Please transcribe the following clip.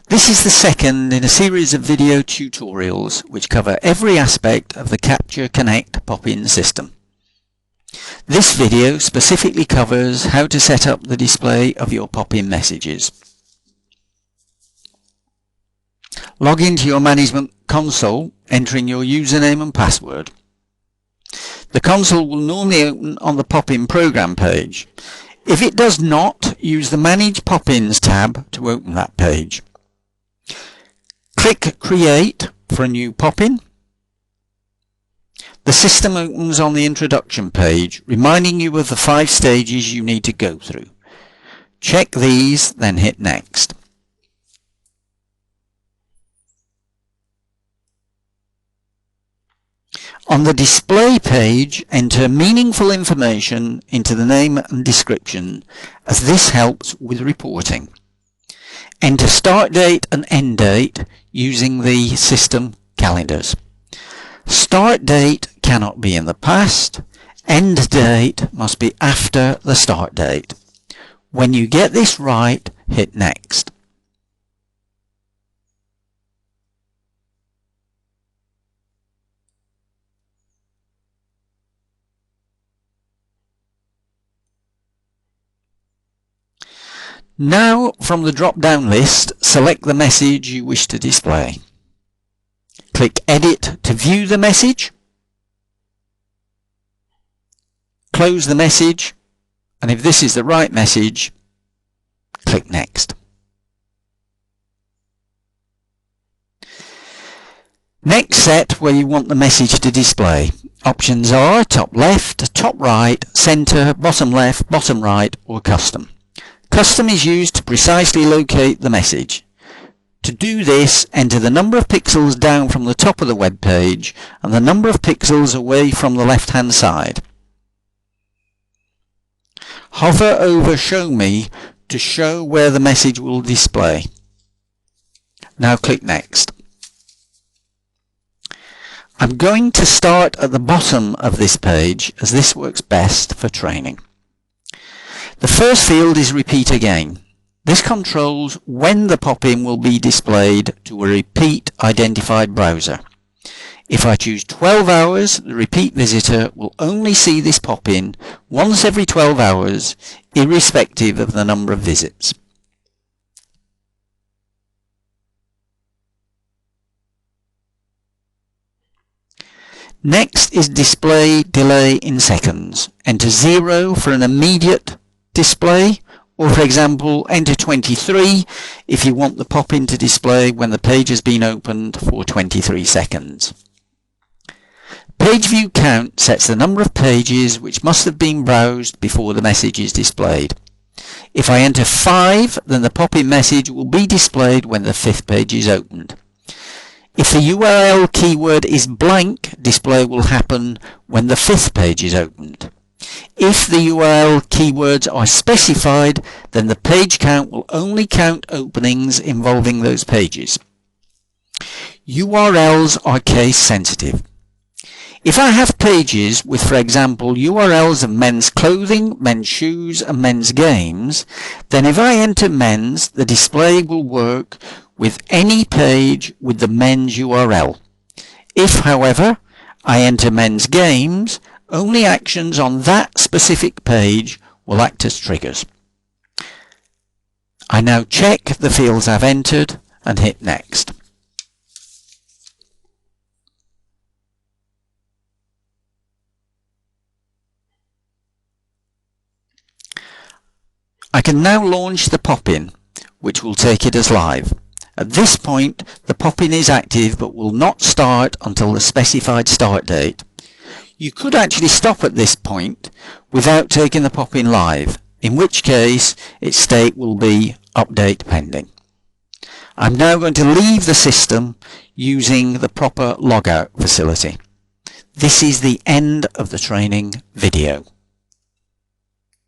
This is the second in a series of video tutorials which cover every aspect of the Capture Connect pop-in system. This video specifically covers how to set up the display of your pop-in messages. Log into your management console, entering your username and password. The console will normally open on the pop-in program page. If it does not, use the Manage Pop-ins tab to open that page. Click Create for a new pop-in. The system opens on the introduction page, reminding you of the 5 stages you need to go through. Check these, then hit Next. On the display page, enter meaningful information into the name and description, as this helps with reporting. Enter start date and end date using the system calendars. Start date cannot be in the past. End date must be after the start date. When you get this right, hit Next. Now, from the drop-down list, select the message you wish to display. Click Edit to view the message. Close the message, and if this is the right message, click Next. Next, set where you want the message to display. Options are top left, top right, center, bottom left, bottom right, or custom. Custom is used to precisely locate the message. To do this, enter the number of pixels down from the top of the web page and the number of pixels away from the left-hand side. Hover over Show Me to show where the message will display. Now click Next. I'm going to start at the bottom of this page, as this works best for training. The first field is Repeat Again. This controls when the pop-in will be displayed to a repeat identified browser. If I choose 12 hours, the repeat visitor will only see this pop-in once every 12 hours, irrespective of the number of visits. Next is Display Delay in Seconds. Enter 0 for an immediate display, or for example enter 23 if you want the pop-in to display when the page has been opened for 23 seconds. Page View Count sets the number of pages which must have been browsed before the message is displayed. If I enter 5, then the pop-in message will be displayed when the 5th page is opened. If the URL keyword is blank, display will happen when the 5th page is opened. If the URL keywords are specified, then the page count will only count openings involving those pages. URLs are case sensitive. If I have pages with, for example, URLs of men's clothing, men's shoes, and men's games, then if I enter men's, the display will work with any page with the men's URL. If, however, I enter men's games, only actions on that specific page will act as triggers. I now check the fields I've entered and hit Next. I can now launch the pop-in, which will take it as live. At this point, the pop-in is active but will not start until the specified start date. You could actually stop at this point without taking the pop-in live, in which case its state will be Update Pending. I'm now going to leave the system using the proper logout facility. This is the end of the training video.